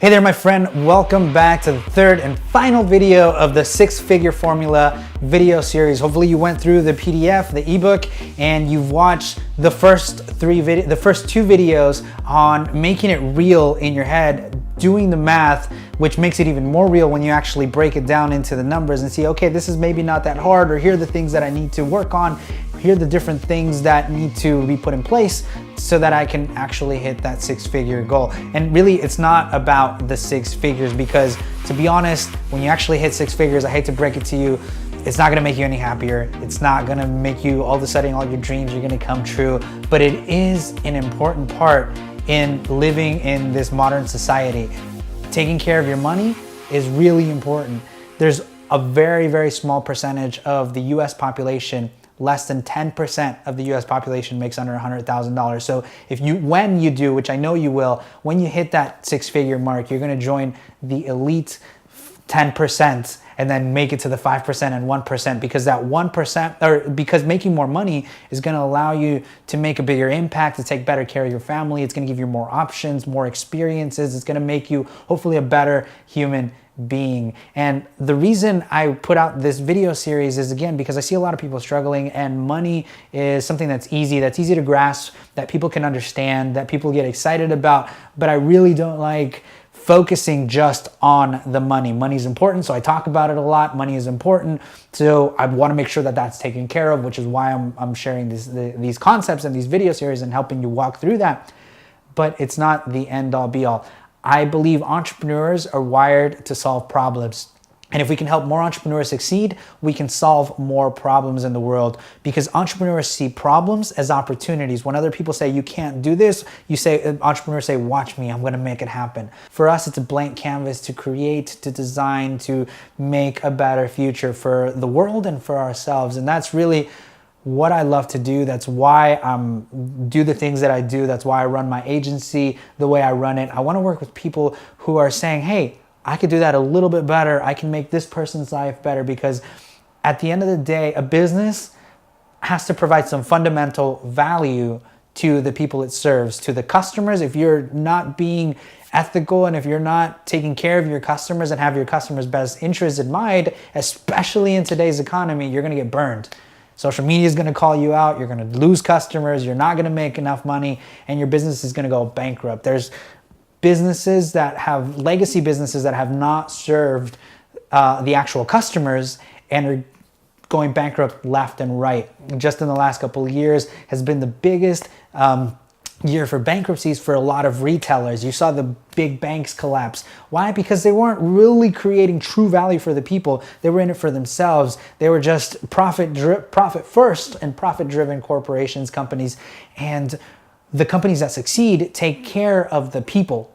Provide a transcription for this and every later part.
Hey there, my friend. Welcome back to the third and final video of the six-figure formula video series. Hopefully you went through the PDF, the ebook, and you've watched the first two videos on making it real in your head, doing the math, which makes it even more real when you actually break it down into the numbers and see, okay, this is maybe not that hard, or here are the things that I need to work on. Here are the different things that need to be put in place so that I can actually hit that six-figure goal. And really, it's not about the six figures, because to be honest, when you actually hit six figures, I hate to break it to you, it's not gonna make you any happier. It's not gonna make you all of a sudden all your dreams are gonna come true, but it is an important part in living in this modern society. Taking care of your money is really important. There's a very, very small percentage of the US population, less than 10% of the US population makes under $100,000. So when you do, which I know you will, when you hit that six-figure mark, you're gonna join the elite 10% and then make it to the 5% and 1%, because that 1%, or because making more money is gonna allow you to make a bigger impact, to take better care of your family. It's gonna give you more options, more experiences. It's gonna make you hopefully a better human being. And the reason I put out this video series is, again, because I see a lot of people struggling, and money is something that's easy to grasp, that people can understand, that people get excited about, but I really don't like focusing just on the money. Money is important, so I talk about it a lot. Money is important, so I want to make sure that that's taken care of, which is why I'm sharing these concepts and these video series and helping you walk through that. But it's not the end all be all. I believe entrepreneurs are wired to solve problems. And if we can help more entrepreneurs succeed, we can solve more problems in the world, because entrepreneurs see problems as opportunities. When other people say, you can't do this, entrepreneurs say, watch me, I'm gonna make it happen. For us, it's a blank canvas to create, to design, to make a better future for the world and for ourselves. And that's really what I love to do. That's why I do the things that I do. That's why I run my agency the way I run it. I want to work with people who are saying, hey, I could do that a little bit better. I can make this person's life better, because at the end of the day, a business has to provide some fundamental value to the people it serves, to the customers. If you're not being ethical, and if you're not taking care of your customers and have your customers' best interests in mind, especially in today's economy, you're going to get burned. Social media is going to call you out. You're going to lose customers. You're not going to make enough money, and your business is going to go bankrupt. There's businesses that have legacy businesses that have not served the actual customers and are going bankrupt left and right. Just in the last couple of years has been the biggest year for bankruptcies for a lot of retailers. You saw the big banks collapse. Why? Because they weren't really creating true value for the people. They were in it for themselves. They were just profit first and profit-driven corporations, companies. And the companies that succeed take care of the people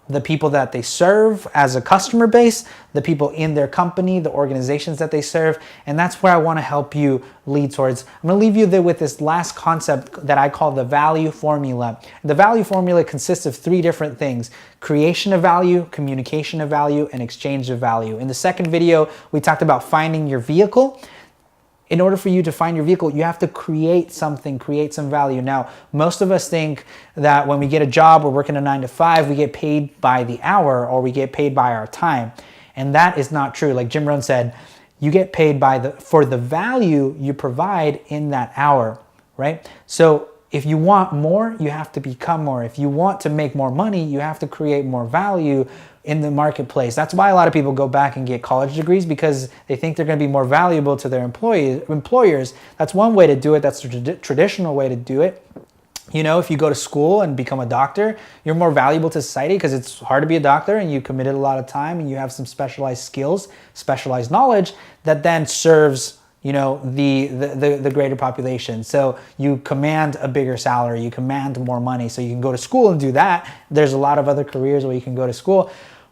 that they serve as a customer base, the people in their company, the organizations that they serve. And that's where I want to help you lead towards. I'm going to leave you there with this last concept that I call the value formula. The value formula consists of three different things: creation of value, communication of value, and exchange of value. In the second video, we talked about finding your vehicle. In order for you to find your vehicle, you have to create something, create some value. Now, most of us think that when we get a job, we're working a 9 to 5, we get paid by the hour, or we get paid by our time. And that is not true. Like Jim Rohn said, you get paid for the value you provide in that hour, right? So if you want more, you have to become more. If you want to make more money, you have to create more value in the marketplace. That's why a lot of people go back and get college degrees, because they think they're going to be more valuable to their employers. That's one way to do it. That's the traditional way to do it. You know, if you go to school and become a doctor, you're more valuable to society, because it's hard to be a doctor and you committed a lot of time and you have some specialized skills, specialized knowledge that then serves, you know, the greater population. So you command a bigger salary, you command more money, so you can go to school and do that. There's a lot of other careers where you can go to school.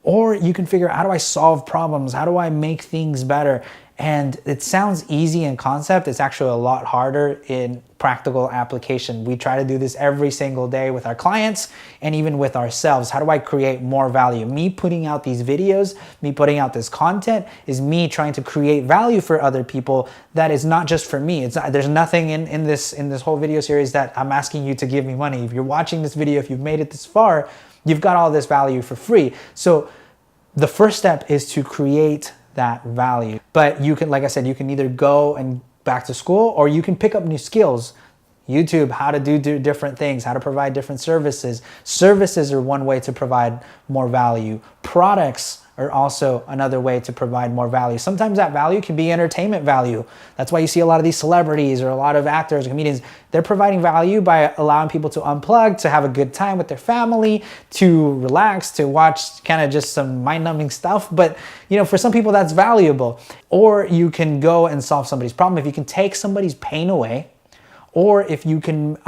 Or you can figure out, how do I solve problems? How do I make things better? And it sounds easy in concept. It's actually a lot harder in practical application. We try to do this every single day with our clients and even with ourselves. How do I create more value? Me putting out these videos, me putting out this content is me trying to create value for other people that is not just for me. There's nothing in this whole video series that I'm asking you to give me money. If you're watching this video, if you've made it this far, you've got all this value for free. So the first step is to create that value. But you can, like I said, you can either go and back to school, or you can pick up new skills. YouTube, how to do different things, how to provide different services. Services are one way to provide more value. Products are also another way to provide more value. Sometimes that value can be entertainment value. That's why you see a lot of these celebrities or a lot of actors or comedians, they're providing value by allowing people to unplug, to have a good time with their family, to relax, to watch kind of just some mind-numbing stuff. But you know, for some people that's valuable. Or you can go and solve somebody's problem. If you can take somebody's pain away, or if you can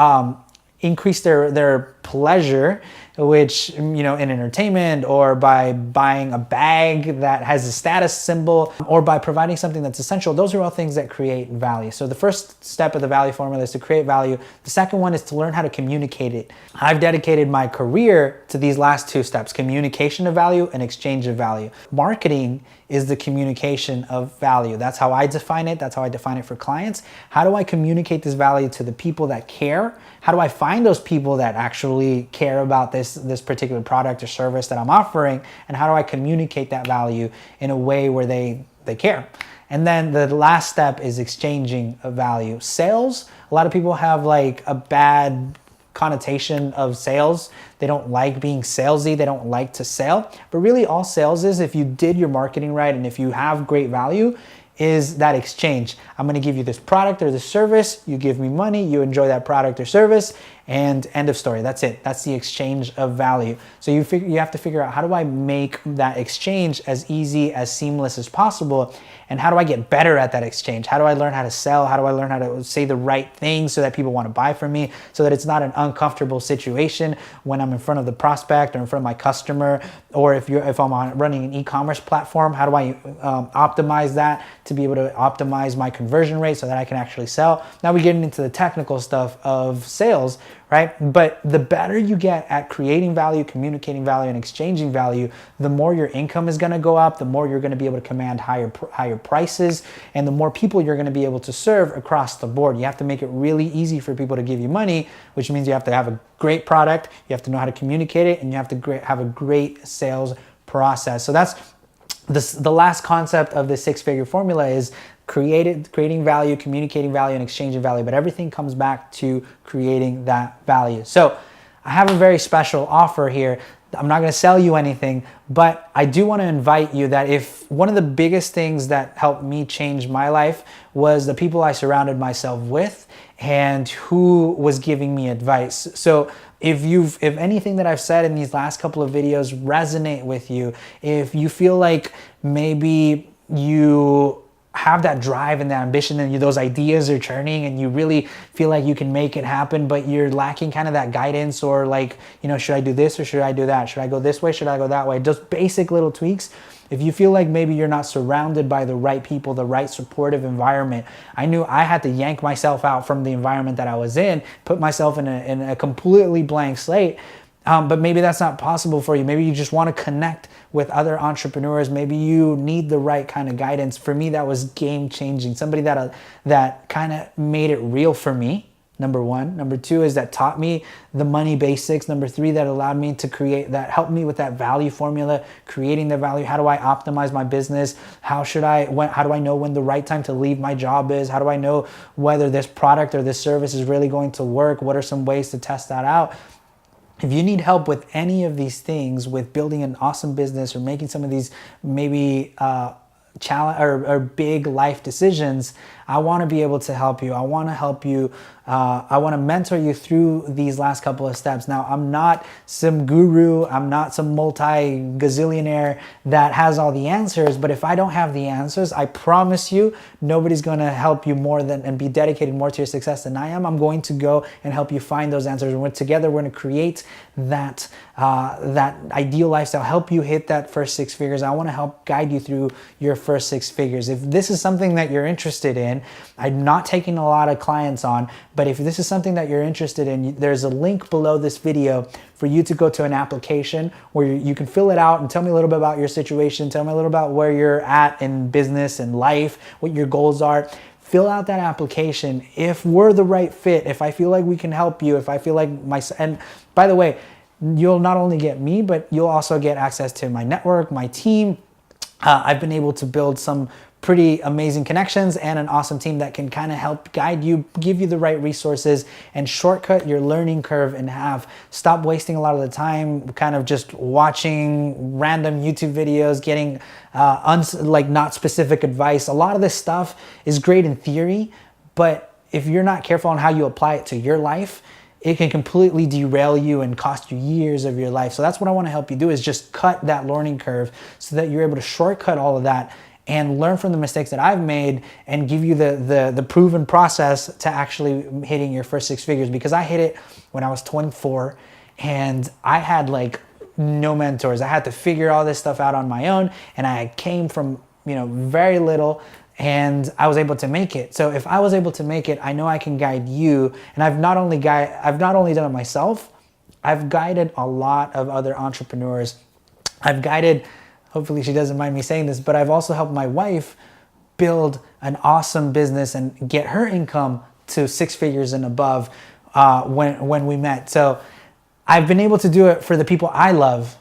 increase their pleasure, which, you know, in entertainment, or by buying a bag that has a status symbol, or by providing something that's essential. Those are all things that create value. So the first step of the value formula is to create value. The second one is to learn how to communicate it. I've dedicated my career to these last two steps: communication of value and exchange of value. Marketing is the communication of value. That's how I define it. That's how I define it for clients. How do I communicate this value to the people that care? How do I find those people that actually care about this particular product or service that I'm offering? And how do I communicate that value in a way where they care? And then the last step is exchanging of value. Sales, a lot of people have like a bad connotation of sales. They don't like being salesy. They don't like to sell. But really all sales is, if you did your marketing right and if you have great value, is that exchange. I'm gonna give you this product or this service, you give me money, you enjoy that product or service, and end of story. That's it. That's the exchange of value. So you have to figure out, how do I make that exchange as easy, as seamless as possible? And how do I get better at that exchange? How do I learn how to sell? How do I learn how to say the right things so that people want to buy from me, so that it's not an uncomfortable situation when I'm in front of the prospect or in front of my customer? Or if I'm running an e-commerce platform, how do I optimize that to be able to optimize my conversion rate so that I can actually sell? Now we're getting into the technical stuff of sales, right? But the better you get at creating value, communicating value, and exchanging value, the more your income is going to go up, the more you're going to be able to command higher prices, and the more people you're going to be able to serve across the board. You have to make it really easy for people to give you money, which means you have to have a great product, you have to know how to communicate it, and you have to have a great sales process. So that's the last concept of the six-figure formula, is creating value, communicating value, and exchanging value. But everything comes back to creating that value. So I have a very special offer here. I'm not going to sell you anything, but I do want to invite you that if one of the biggest things that helped me change my life was the people I surrounded myself with and who was giving me advice. So if anything that I've said in these last couple of videos resonate with you, if you feel like maybe you have that drive and that ambition and those ideas are churning and you really feel like you can make it happen, but you're lacking kind of that guidance, or like, you know, should I do this or should I do that? Should I go this way? Should I go that way? Just basic little tweaks. If you feel like maybe you're not surrounded by the right people, the right supportive environment, I knew I had to yank myself out from the environment that I was in, put myself in a completely blank slate. But maybe that's not possible for you. Maybe you just want to connect with other entrepreneurs. Maybe you need the right kind of guidance. For me, that was game changing. Somebody that kind of made it real for me. Number one. Number two is that taught me the money basics. Number three, that allowed me to helped me with that value formula, creating the value. How do I optimize my business? How do I know when the right time to leave my job is? How do I know whether this product or this service is really going to work? What are some ways to test that out? If you need help with any of these things, with building an awesome business or making some of these maybe challenge or big life decisions, I want to be able to help you. I want to help you. I want to mentor you through these last couple of steps. Now, I'm not some guru. I'm not some multi-gazillionaire that has all the answers. But if I don't have the answers, I promise you, nobody's going to help you more than and be dedicated more to your success than I am. I'm going to go and help you find those answers. And together, we're going to create that ideal lifestyle, help you hit that first six figures. I want to help guide you through your first six figures. If this is something that you're interested in, I'm not taking a lot of clients on, but if this is something that you're interested in, there's a link below this video for you to go to an application where you can fill it out and tell me a little bit about your situation, tell me a little about where you're at in business and life, what your goals are. Fill out that application. If we're the right fit, if I feel like we can help you, if I feel like and by the way, you'll not only get me, but you'll also get access to my network, my team. I've been able to build some pretty amazing connections and an awesome team that can kind of help guide you, give you the right resources, and shortcut your learning curve in half. Stop wasting a lot of the time kind of just watching random YouTube videos, getting like not specific advice. A lot of this stuff is great in theory, but if you're not careful on how you apply it to your life, it can completely derail you and cost you years of your life. So that's what I want to help you do, is just cut that learning curve so that you're able to shortcut all of that and learn from the mistakes that I've made and give you the proven process to actually hitting your first six figures. Because I hit it when I was 24 and I had like no mentors. I had to figure all this stuff out on my own, and I came from, very little, and I was able to make it. So if I was able to make it, I know I can guide you. And I've not only done it myself, I've guided a lot of other entrepreneurs. I've guided, hopefully she doesn't mind me saying this, but I've also helped my wife build an awesome business and get her income to six figures and above when we met. So I've been able to do it for the people I love,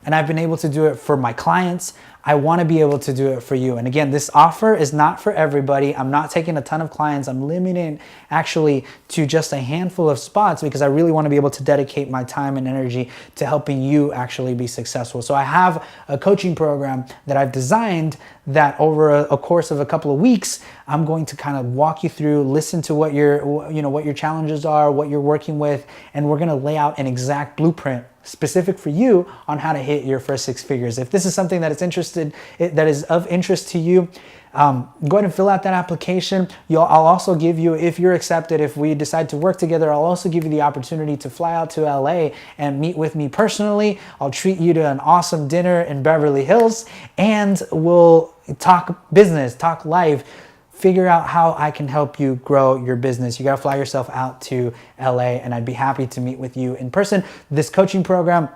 and I've been able to do it for my clients. I want to be able to do it for you. And again, this offer is not for everybody. I'm not taking a ton of clients. I'm limiting actually to just a handful of spots because I really want to be able to dedicate my time and energy to helping you actually be successful. So I have a coaching program that I've designed that over a course of a couple of weeks, I'm going to kind of walk you through, listen to what your challenges are, what you're working with, and we're going to lay out an exact blueprint specific for you on how to hit your first six figures. If this is something that is of interest to you, go ahead and fill out that application. I'll also give you, if you're accepted, if we decide to work together, I'll also give you the opportunity to fly out to LA and meet with me personally. I'll treat you to an awesome dinner in Beverly Hills, and we'll talk business, talk life, figure out how I can help you grow your business. You gotta fly yourself out to LA, and I'd be happy to meet with you in person. This coaching program,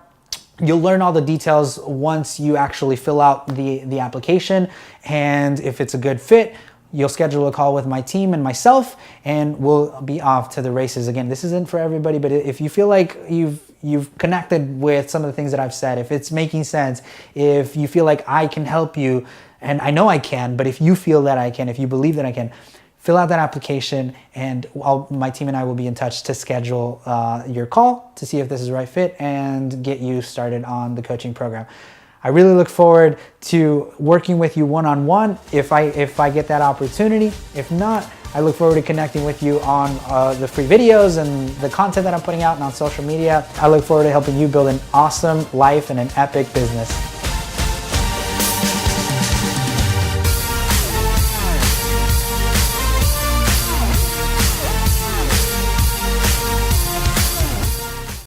you'll learn all the details once you actually fill out the application, and if it's a good fit, you'll schedule a call with my team and myself, and we'll be off to the races. Again, this isn't for everybody, but if you feel like you've connected with some of the things that I've said, if it's making sense, if you feel like I can help you, and I know I can, but if you feel that I can, if you believe that I can, fill out that application, and my team and I will be in touch to schedule your call to see if this is the right fit and get you started on the coaching program. I really look forward to working with you one-on-one if I get that opportunity. If not, I look forward to connecting with you on the free videos and the content that I'm putting out and on social media. I look forward to helping you build an awesome life and an epic business.